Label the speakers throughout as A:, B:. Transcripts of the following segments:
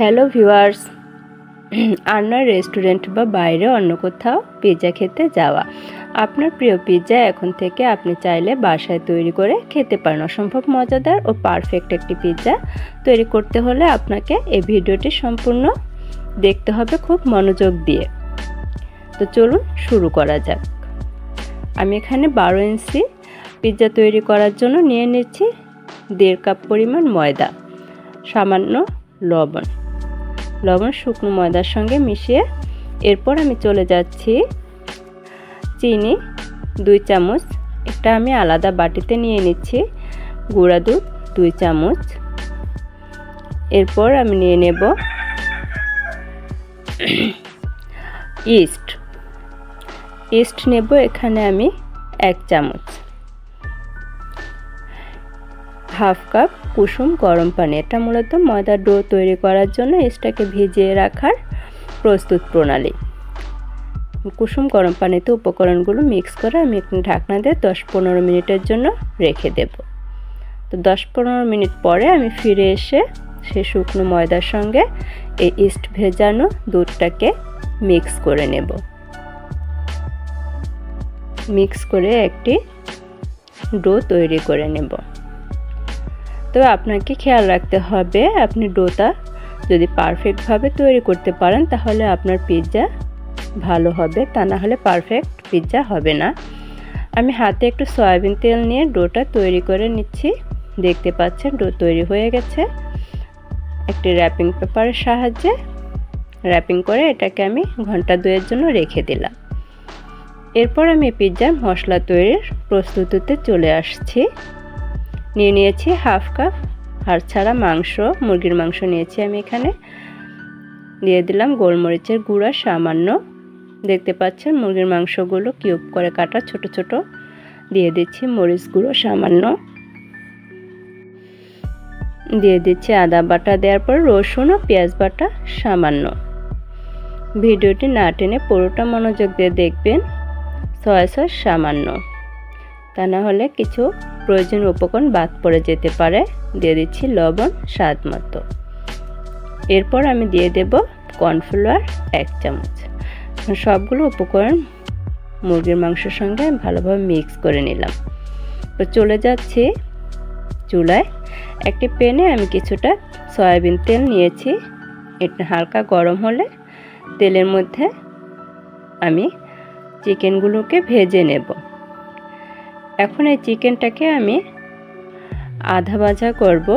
A: Hello viewers, আন্নার restaurant বা বাইরে অন্য কোথাও পিৎজা খেতে যাওয়া। আপনার প্রিয় পিৎজা এখন থেকে আপনি চাইলে বাসায় তৈরি করে খেতে পারেন। অসম্ভব মজাদার ও পারফেক্ট একটি পিৎজা তৈরি করতে হলে আপনাকে এই ভিডিওটি সম্পূর্ণ দেখতে হবে খুব মনোযোগ দিয়ে। তো চলুন শুরু করা যাক। আমি এখানে 12 ইঞ্চি পিৎজা তৈরি করার জন্য নিয়ে নিচ্ছি 1.5 কাপ পরিমাণ ময়দা, সামান্য লবণ শুকনো ময়দার সঙ্গে মিশিয়ে এরপর আমি চলে যাচ্ছি চিনি 2 চামচ, এটা আমি আলাদা বাটিতে নিয়ে নিচ্ছি। গুঁড়া দুধ 2 চামচ। এরপর আমি নিয়ে নেব ইস্ট নেব এখানে আমি 1 চামচ। হাফ কাপ কুসুম গরম পানি, এটা মূলত ময়দার ডো তৈরি করার জন্য ইস্টটাকে ভিজিয়ে রাখার প্রস্তুত প্রণালী। কুসুম গরম পানিতে উপকরণগুলো মিক্স করে আমি একটু ঢাকনা দিয়ে 10-15 মিনিটের জন্য রেখে দেব। তো 10-15 মিনিট পরে আমি ফিরে এসে সেই শুকনো ময়দার সঙ্গে এই ইস্ট ভেজানো দুধটাকে মিক্স করে নেব। মিক্স করে একটি ডো তৈরি করে নেব। তো আপনাকে খেয়াল রাখতে হবে, আপনি ডোটা যদি পারফেক্টভাবে তৈরি করতে পারেন তাহলে আপনার পিৎজা ভালো হবে, তা না হলে পারফেক্ট পিৎজা হবে না। আমি হাতে একটু সয়াবিন তেল নিয়ে ডোটা তৈরি করে নিচ্ছি। দেখতে পাচ্ছেন ডো তৈরি হয়ে গেছে। একটি র্যাপিং পেপারের সাহায্যে র্যাপিং করে এটাকে আমি ঘন্টা 2 জন্য রেখে দিলাম। এরপর আমি পিৎজার মশলা তৈরির প্রস্তুতিতে চলে আসছি। নিয়ে নিয়েছি হাফ কাপ হাড় ছাড়া মাংস, মুরগির মাংস নিয়েছি আমি এখানে। দিয়ে দিলাম গোলমরিচের গুঁড়া সামান্য। দেখতে পাচ্ছেন মুরগির মাংসগুলো কিউব করে কাটা ছোট ছোট। দিয়ে দিচ্ছি মরিচ গুঁড়ো সামান্য। দিয়ে দিচ্ছি আদা বাটা, দেওয়ার পর রসুন ও পেঁয়াজ বাটা সামান্য। ভিডিওটি না টেনে পুরোটা মনোযোগ দিয়ে দেখবেন। সয়া সস সামান্য, তা না হলে কিছু প্রয়োজনীয় উপকরণ বাদ পড়ে যেতে পারে। দিয়ে দিচ্ছি লবণ স্বাদ মতো। এরপর আমি দিয়ে দেব কর্নফ্লাওয়ার 1 চামচ। সবগুলো উপকরণ মুরগির মাংসের সঙ্গে ভালোভাবে মিক্স করে নিলাম। তো চলে যাচ্ছি চুলায়। একটি প্যানে আমি কিছুটা সয়াবিন তেল নিয়েছি। এটা হালকা গরম হলে তেলের মধ্যে আমি চিকেনগুলোকে ভেজে নেব। এখন এই চিকেনটাকে আমি আধা ভাজা করব,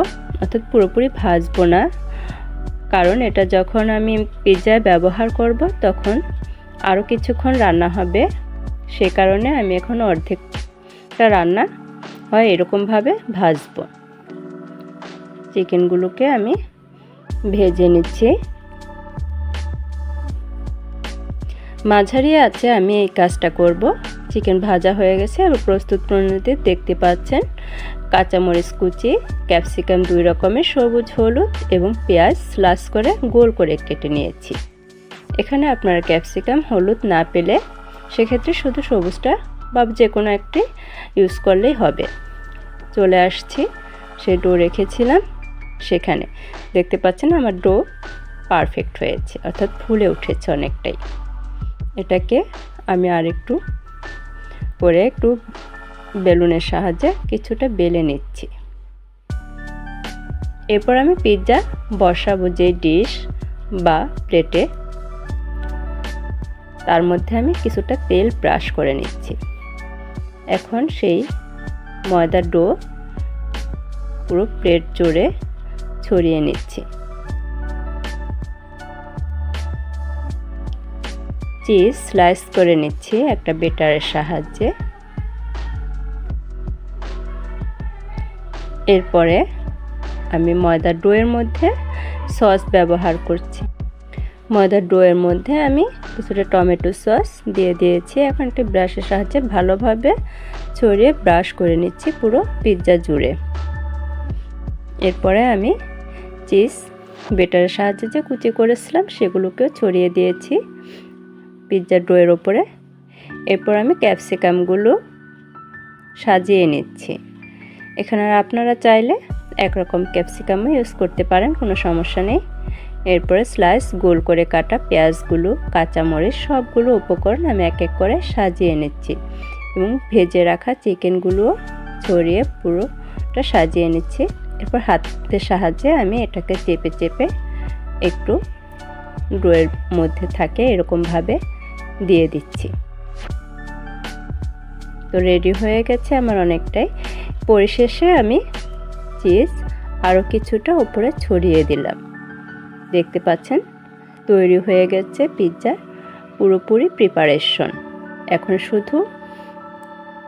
A: অর্থাৎ পুরোপুরি ভাজবো না, কারণ এটা যখন আমি পিৎজায় ব্যবহার করব তখন আরও কিছুক্ষণ রান্না হবে। সে কারণে আমি এখন অর্ধেকটা রান্না হয় এরকমভাবে ভাজবো। চিকেনগুলোকে আমি ভেজে নিচ্ছি। মাঝারি আছে আমি এই কাজটা করব। চিকেন ভাজা হয়ে গেছে এবং প্রস্তুত প্রণালীতে দেখতে পাচ্ছেন কাঁচামরিচ কুচি, ক্যাপসিকাম 2 রকমের, সবুজ হলুদ এবং পেঁয়াজ স্লাইস করে গোল করে কেটে নিয়েছি। এখানে আপনারা ক্যাপসিকাম হলুদ না পেলে সেক্ষেত্রে শুধু সবুজটা বা যে কোনো একটি ইউজ করলেই হবে। চলে আসছি সেই ডো রেখেছিলাম সেখানে। দেখতে পাচ্ছেন আমার ডো পারফেক্ট হয়েছে, অর্থাৎ ফুলে উঠেছে অনেকটাই। এটাকে আমি আরেকটু করে একটু বেলুনের সাহায্যে কিছুটা বেলে নিচ্ছি। এরপর আমি পিৎজা বসাবো যে ডিশ বা প্লেটে, তার মধ্যে আমি কিছুটা তেল ব্রাশ করে নিচ্ছি। এখন সেই ময়দার ডো পুরো প্লেট জুড়ে ছড়িয়ে নিচ্ছি। চিজ স্লাইস করে নিচ্ছি একটা বেটারের সাহায্যে। এরপরে আমি ময়দার ডোয়ের মধ্যে সস ব্যবহার করছি। ময়দার ডোয়ের মধ্যে আমি কিছুটা টমেটো সস দিয়ে দিয়েছি। এখন একটি ব্রাশের সাহায্যে ভালোভাবে ছড়িয়ে ব্রাশ করে নিচ্ছি পুরো পিৎজা জুড়ে। এরপরে আমি চিজ বেটারের সাহায্যে যে কুচি করেছিলাম সেগুলোকেও ছড়িয়ে দিয়েছি পিৎজা ডোয়ের ওপরে। এরপর আমি ক্যাপসিকামগুলো সাজিয়ে নিচ্ছি। এখানে আপনারা চাইলে একরকম ক্যাপসিকামও ইউজ করতে পারেন, কোনো সমস্যা নেই। এরপরে স্লাইস গোল করে কাটা পেঁয়াজগুলো, কাঁচামরিচ সবগুলো উপকরণ আমি এক এক করে সাজিয়ে নিচ্ছি এবং ভেজে রাখা চিকেনগুলো ছড়িয়ে পুরোটা সাজিয়ে নিচ্ছি। এরপর হাতের সাহায্যে আমি এটাকে চেপে চেপে একটু ডোয়ের মধ্যে থাকে এরকমভাবে দিয়ে দিচ্ছি। তো রেডি হয়ে গেছে আমার অনেকটাই। পরিশেষে আমি চিজ আরও কিছুটা উপরে ছড়িয়ে দিলাম। দেখতে পাচ্ছেন তৈরি হয়ে গেছে পিৎজার পুরোপুরি প্রিপারেশন। এখন শুধু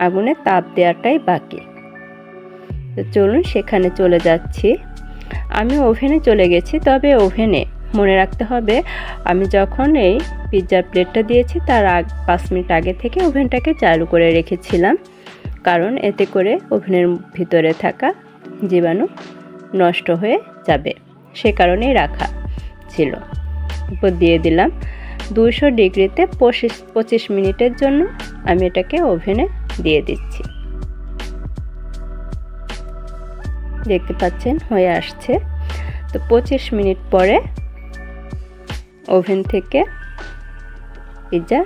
A: আগুনে তাপ দেওয়াটাই বাকি। তো চলুন সেখানে চলে যাচ্ছি। আমি ওভেনে চলে গেছি, তবে ওভেনে মনে রাখতে হবে আমি যখন এই পিৎজার প্লেটটা দিয়েছি তার 5 মিনিট আগে থেকে ওভেনটাকে চালু করে রেখেছিলাম, কারণ এতে করে ওভেনের ভিতরে থাকা জীবাণু নষ্ট হয়ে যাবে, সে কারণেই রাখা ছিল। উপর দিয়ে দিলাম 200 ডিগ্রিতে 25 মিনিটের জন্য আমি এটাকে ওভেনে দিয়ে দিচ্ছি। দেখতে পাচ্ছেন হয়ে আসছে। তো 25 মিনিট পরে ওভেন থেকে পিৎজা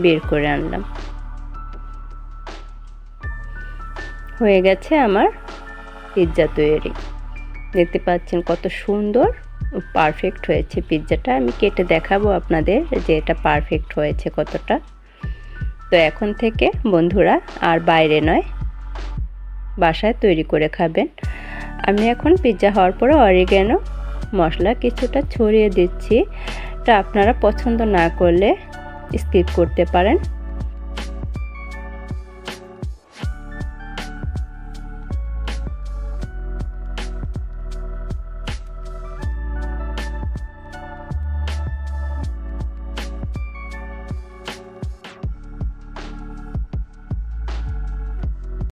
A: বের করে আনলাম। হয়ে গেছে আমার পিৎজা তৈরি। দেখতে পাচ্ছেন কত সুন্দর পারফেক্ট হয়েছে পিৎজাটা। আমি কেটে দেখাবো আপনাদের যে এটা পারফেক্ট হয়েছে কতটা। তো এখন থেকে বন্ধুরা আর বাইরে নয়, বাসায় তৈরি করে খাবেন। আমি এখন পিৎজা হওয়ার পরে অরিগ্যানো মশলা কিছুটা ছড়িয়ে দিচ্ছি। এটা আপনারা পছন্দ না করলে স্কিপ করতে পারেন।